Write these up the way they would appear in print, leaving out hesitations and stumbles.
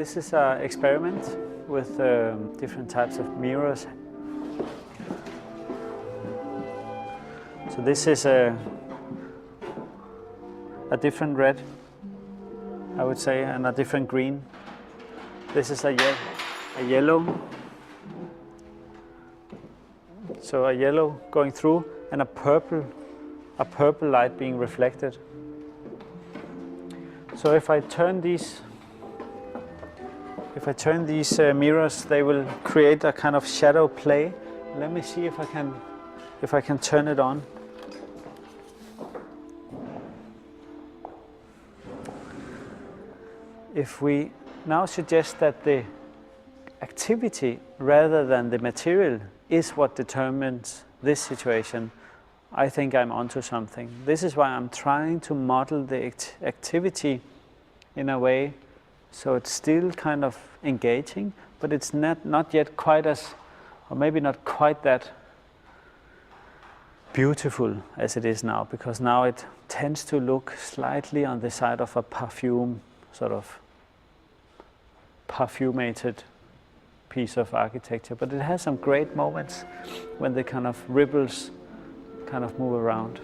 This is an experiment with different types of mirrors. So this is a different red, I would say, and a different green. This is a yellow. So a yellow going through and a purple light being reflected. So if I turn these mirrors, they will create a kind of shadow play. Let me see if I can turn it on. If we now suggest that the activity rather than the material is what determines this situation, I think I'm onto something. This is why I'm trying to model the activity in a way so it's still kind of engaging, but it's not yet quite as, or maybe not quite that beautiful as it is now, because now it tends to look slightly on the side of a perfume, sort of perfumated piece of architecture, but it has some great moments when the kind of ripples kind of move around.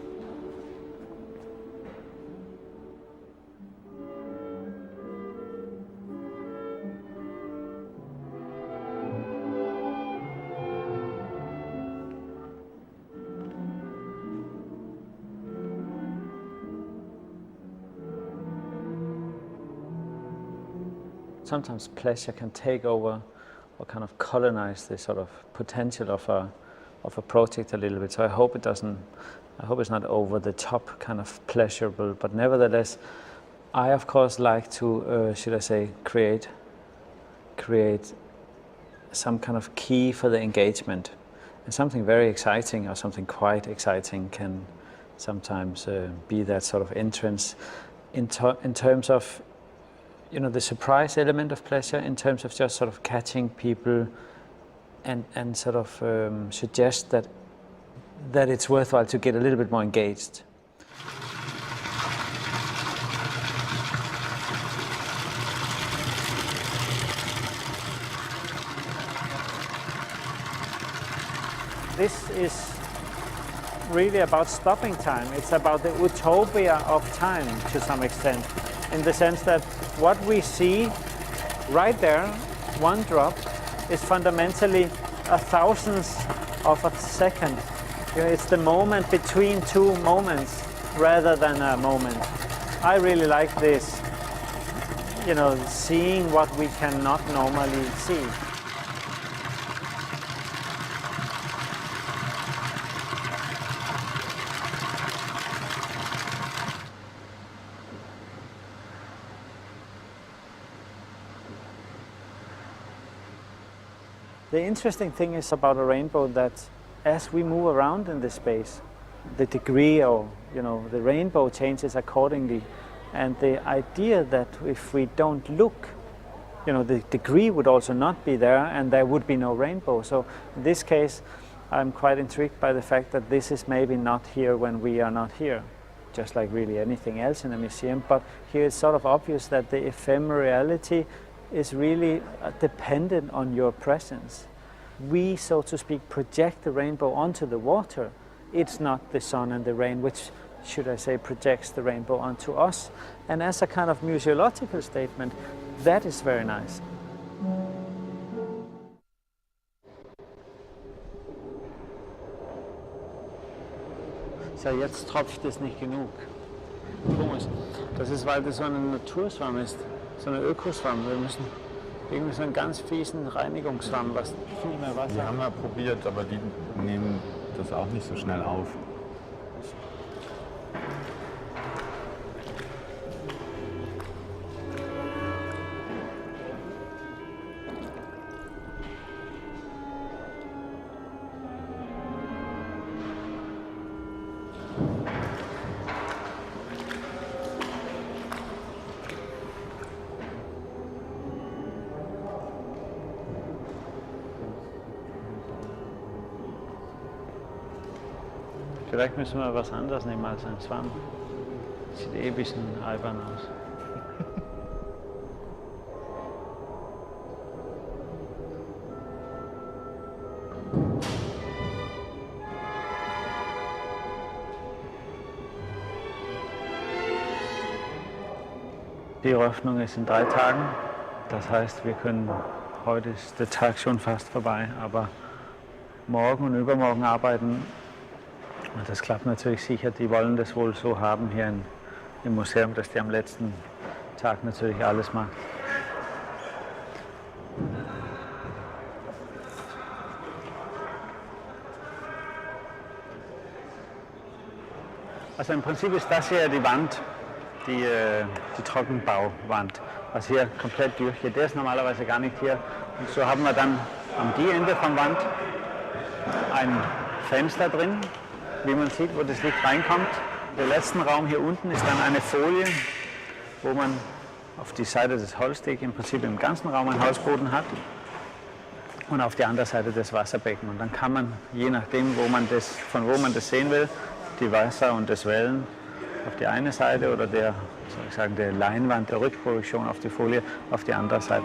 Sometimes pleasure can take over or kind of colonize the sort of potential of a project a little bit. So I hope it's not over the top kind of pleasurable, but nevertheless, I of course like to, should I say, create some kind of key for the engagement. And something very exciting or something quite exciting can sometimes be that sort of entrance in terms of, you know, the surprise element of pleasure, in terms of just sort of catching people and sort of suggest that it's worthwhile to get a little bit more engaged. This is really about stopping time. It's about the utopia of time to some extent, in the sense that what we see right there, one drop, is fundamentally a thousandth of a second. You know, it's the moment between two moments rather than a moment. I really like this, you know, seeing what we cannot normally see. The interesting thing is about a rainbow that as we move around in this space, the degree or, you know, the rainbow changes accordingly. And the idea that if we don't look, you know, the degree would also not be there and there would be no rainbow. So in this case, I'm quite intrigued by the fact that this is maybe not here when we are not here, just like really anything else in a museum. But here it's sort of obvious that the ephemerality is really dependent on your presence. We, so to speak, project the rainbow onto the water. It's not the sun and the rain which, should I say, projects the rainbow onto us. And as a kind of museological statement, that is very nice. So jetzt tropft es nicht genug. Komisch. Das ist, weil das so eine Naturschwamm ist. So eine Ökoschwamm. Wir müssen irgendwie so einen ganz fiesen Reinigungsschwamm, was viel mehr Wasser. Die haben wir probiert, aber die nehmen das auch nicht so schnell auf. Vielleicht müssen wir was anderes nehmen als ein Schwamm. Sieht eh ein bisschen albern aus. Die Eröffnung ist in 3 Tagen. Das heißt, wir können, heute ist der Tag schon fast vorbei, aber morgen und übermorgen arbeiten. Und das klappt natürlich sicher. Die wollen das wohl so haben hier im Museum, dass die am letzten Tag natürlich alles macht. Also im Prinzip ist das hier die Wand, die Trockenbauwand, was hier komplett durchgeht. Der ist normalerweise gar nicht hier. Und so haben wir dann am die Ende von Wand ein Fenster drin, wie man sieht, wo das Licht reinkommt. Der letzte Raum hier unten ist dann eine Folie, wo man auf die Seite des Holzdeck im Prinzip im ganzen Raum einen Holzboden hat und auf die andere Seite das Wasserbecken. Und dann kann man, je nachdem, von wo man das sehen will, die Wasser und das Wellen auf die eine Seite oder der Leinwand, der Rückprojektion auf die Folie auf die andere Seite.